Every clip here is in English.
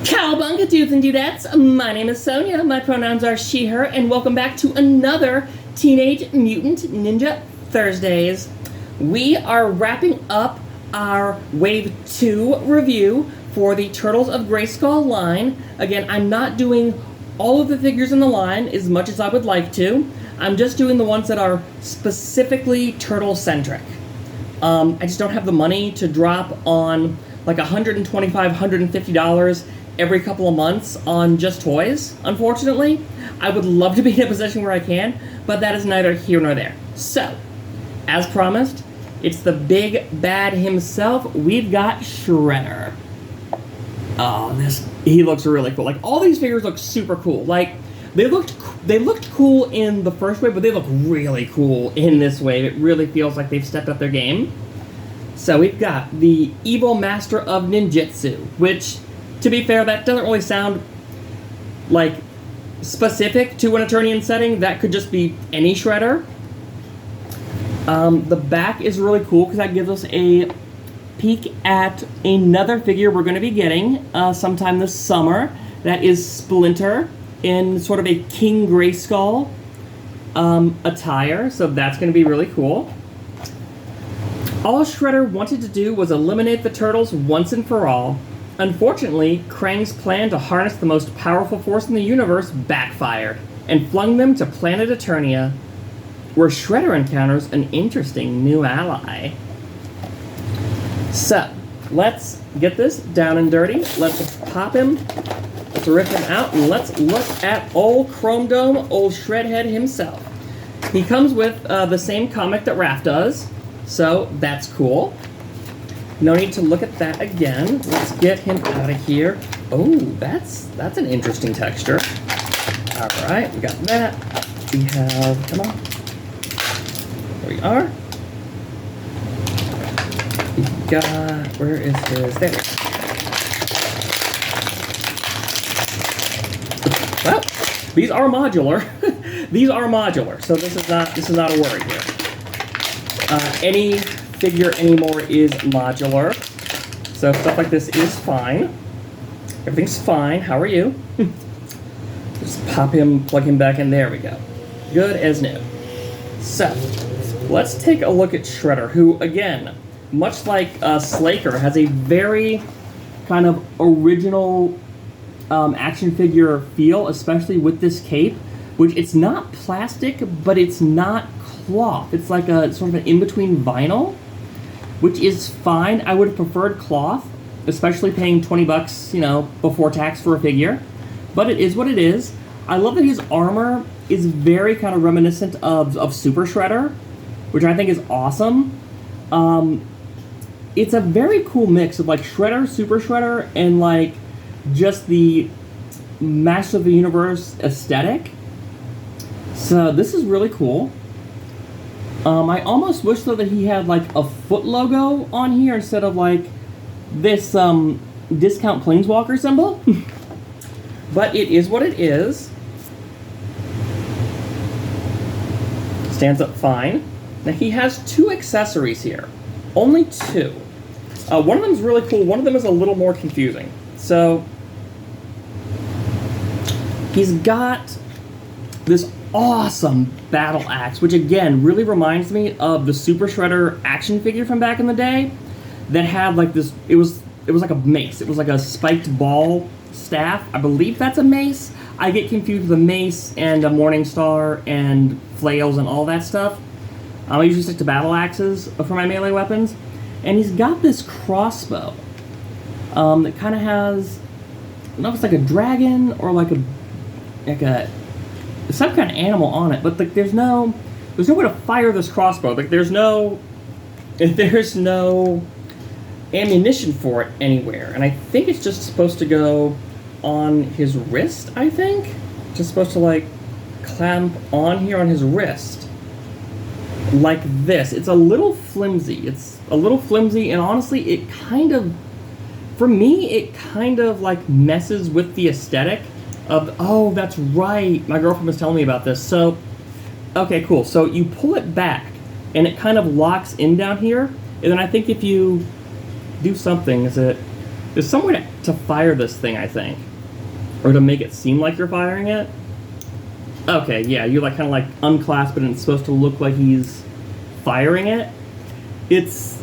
Cowabunga dudes and dudettes, my name is Sonia, my pronouns are she, her, and welcome back to another Teenage Mutant Ninja Thursdays. We are wrapping up our Wave 2 review for the Turtles of Grayskull line. Again, I'm not doing all of the figures in the line as much as I would like to. I'm just doing the ones that are specifically turtle-centric. I just don't have the money to drop on like $125, $150 every couple of months on just toys, unfortunately. I would love to be in a position where I can, but that is neither here nor there. So, as promised, it's the big bad himself. We've got Shredder. Oh, he looks really cool. Like, all these figures look super cool. Like, they looked cool in the first wave, but they look really cool in this wave. It really feels like they've stepped up their game. So we've got the Evil Master of Ninjutsu, which, to be fair, that doesn't really sound like specific to an Eternian setting. That could just be any Shredder. The back is really cool because that gives us a peek at another figure we're going to be getting sometime this summer. That is Splinter in sort of a King Grayskull attire, so that's going to be really cool. All Shredder wanted to do was eliminate the Turtles once and for all. Unfortunately, Krang's plan to harness the most powerful force in the universe backfired, and flung them to planet Eternia, where Shredder encounters an interesting new ally. So, let's get this down and dirty. Let's pop him, let's rip him out, and let's look at old Chrome Dome, old Shredhead himself. He comes with the same comic that Raph does, so that's cool. No need to look at that again. Let's get him out of here. Oh, that's an interesting texture. All right, we got that. We have, come on. There we are. We got, where is his, there we go. Well, these are modular. These are modular, so this is not a worry here. Any figure anymore is modular, so stuff like this is fine. Everything's fine. How are you? Just pop him, plug him back in. There we go. Good as new. So, let's take a look at Shredder, who, again, much like Slaker, has a very kind of original action figure feel, especially with this cape, which it's not plastic, but it's not cloth. It's like a sort of an in-between vinyl, which is fine. I would have preferred cloth, especially paying $20, you know, before tax for a figure. But it is what it is. I love that his armor is very kind of reminiscent of Super Shredder, which I think is awesome. It's a very cool mix of like Shredder, Super Shredder, and like just the Master of the Universe aesthetic. So this is really cool. I almost wish though that he had like a foot logo on here instead of like this discount Planeswalker symbol. But it is what it is. Stands up fine. Now he has two accessories here. Only two. One of them is really cool, one of them is a little more confusing. So he's got this awesome battle axe, which again really reminds me of the Super Shredder action figure from back in the day that had like this, it was like a mace. It was like a spiked ball staff. I believe that's a mace. I get confused with a mace and a Morning Star and flails and all that stuff. I usually stick to battle axes for my melee weapons. And he's got this crossbow that kind of has, I don't know if it's like a dragon or like a some kind of animal on it, but like there's no way to fire this crossbow. Like there's no ammunition for it anywhere, and I think it's just supposed to go on his wrist. I think just supposed to like clamp on here on his wrist like this. It's a little flimsy. And honestly, it kind of, for me, it kind of like messes with the aesthetic of, oh, that's right, my girlfriend was telling me about this. So, okay, cool. So you pull it back, and it kind of locks in down here, and then I think if you do something, there's some way to to fire this thing, I think. Or to make it seem like you're firing it. Okay, yeah, you like kind of like unclasp it and it's supposed to look like he's firing it. It's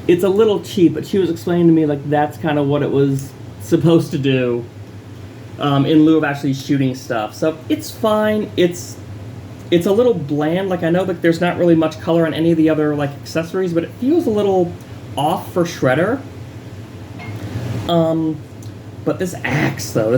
a little cheap, but she was explaining to me like that's kind of what it was supposed to do in lieu of actually shooting stuff. So it's fine. It's a little bland. Like I know that there's not really much color on any of the other like accessories, but it feels a little off for Shredder. But this axe though,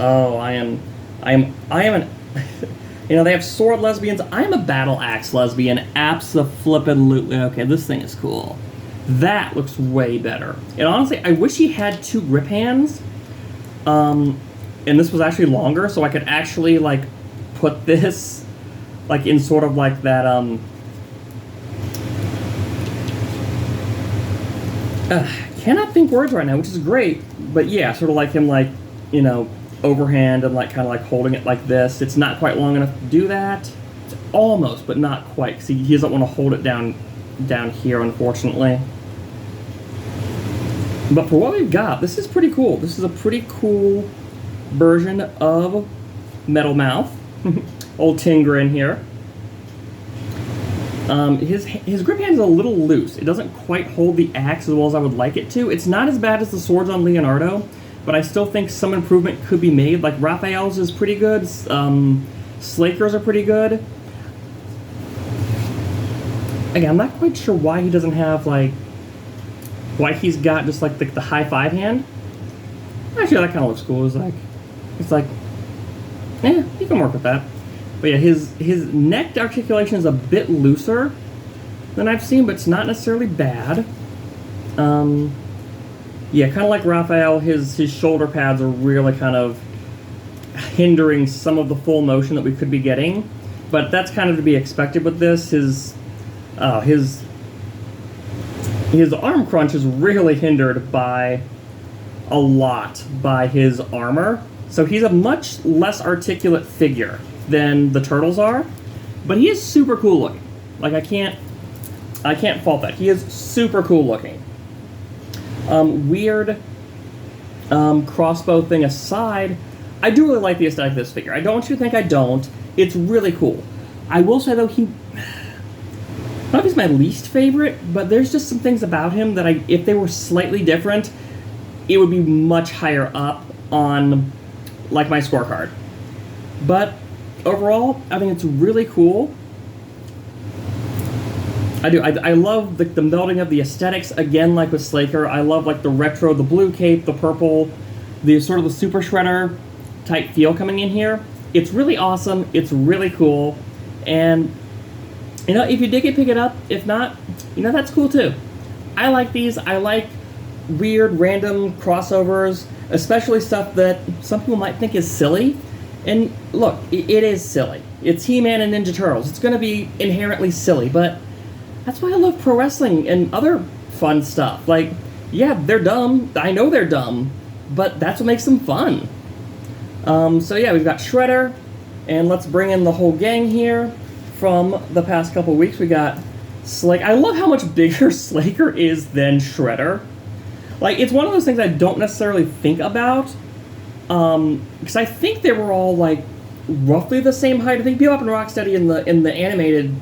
oh, I am an, you know, they have sword lesbians. I'm a battle axe lesbian, abso-flippin'-lutely. Okay, this thing is cool. That looks way better. And honestly, I wish he had 2 grip hands, and this was actually longer, so I could actually, like, put this, like, in sort of like that, cannot think words right now, which is great, but yeah, sort of like him, like, you know, overhand and like kind of like holding it like this. It's not quite long enough to do that. It's almost, but not quite. See, he doesn't want to hold it down here, unfortunately. But for what we've got, this is pretty cool. This is a pretty cool version of Metal Mouth. Old Tingrin here. His grip hand is a little loose. It doesn't quite hold the axe as well as I would like it to. It's not as bad as the swords on Leonardo, but I still think some improvement could be made. Like, Raphael's is pretty good. Slaker's are pretty good. Again, I'm not quite sure why he doesn't have, like... why he's got just, like, the high five hand. Actually, that kind of looks cool. It's like... yeah, you can work with that. But yeah, his neck articulation is a bit looser than I've seen, but it's not necessarily bad. Yeah, kind of like Raphael, his shoulder pads are really kind of hindering some of the full motion that we could be getting. But that's kind of to be expected with this. His arm crunch is really hindered by a lot by his armor. So he's a much less articulate figure than the turtles are. But he is super cool looking. Like, I can't fault that. He is super cool looking. Weird crossbow thing aside, I do really like the aesthetic of this figure. I don't want you to think I don't. It's really cool. I will say, though, I don't know if he's my least favorite, but there's just some things about him that if they were slightly different, it would be much higher up on, like, my scorecard. But overall, I think it's really cool. I do. I love the melding of the aesthetics, again, like with Slaker. I love, like, the retro, the blue cape, the purple, the sort of the Super Shredder type feel coming in here. It's really awesome. It's really cool. And, you know, if you dig it, pick it up. If not, you know, that's cool too. I like these. I like weird, random crossovers, especially stuff that some people might think is silly. And look, it is silly. It's He-Man and Ninja Turtles. It's going to be inherently silly, but that's why I love pro wrestling and other fun stuff. Like, yeah, they're dumb. I know they're dumb, but that's what makes them fun. So yeah, we've got Shredder, and let's bring in the whole gang here from the past couple weeks. We got Slaker. I love how much bigger Slaker is than Shredder. Like, it's one of those things I don't necessarily think about, because I think they were all, like, roughly the same height. I think Bebop and Rocksteady in the animated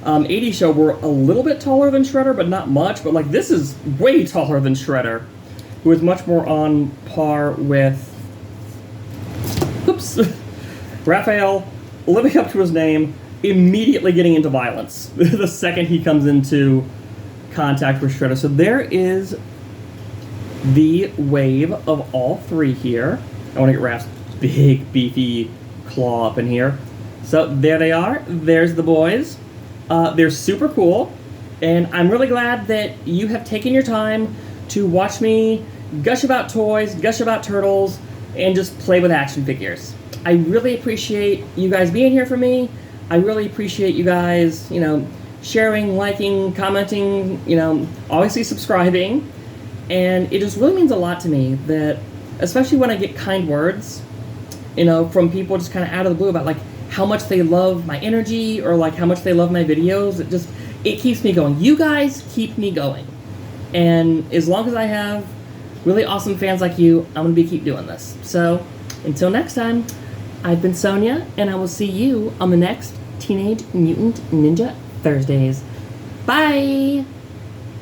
80s show were a little bit taller than Shredder, but not much. But, like, this is way taller than Shredder, who is much more on par with... oops. Raphael, living up to his name, immediately getting into violence the second he comes into contact with Shredder. So there is the wave of all three here. I want to get Raph's big, beefy claw up in here. So there they are. There's the boys. They're super cool, and I'm really glad that you have taken your time to watch me gush about toys, gush about turtles, and just play with action figures. I really appreciate you guys being here for me. I really appreciate you guys, you know, sharing, liking, commenting, you know, obviously subscribing. And it just really means a lot to me that, especially when I get kind words, you know, from people just kind of out of the blue about, like, how much they love my energy or, like, how much they love my videos. It keeps me going. You guys keep me going. And as long as I have really awesome fans like you, I'm going to keep doing this. So, until next time, I've been Sonia, and I will see you on the next Teenage Mutant Ninja Thursdays. Bye!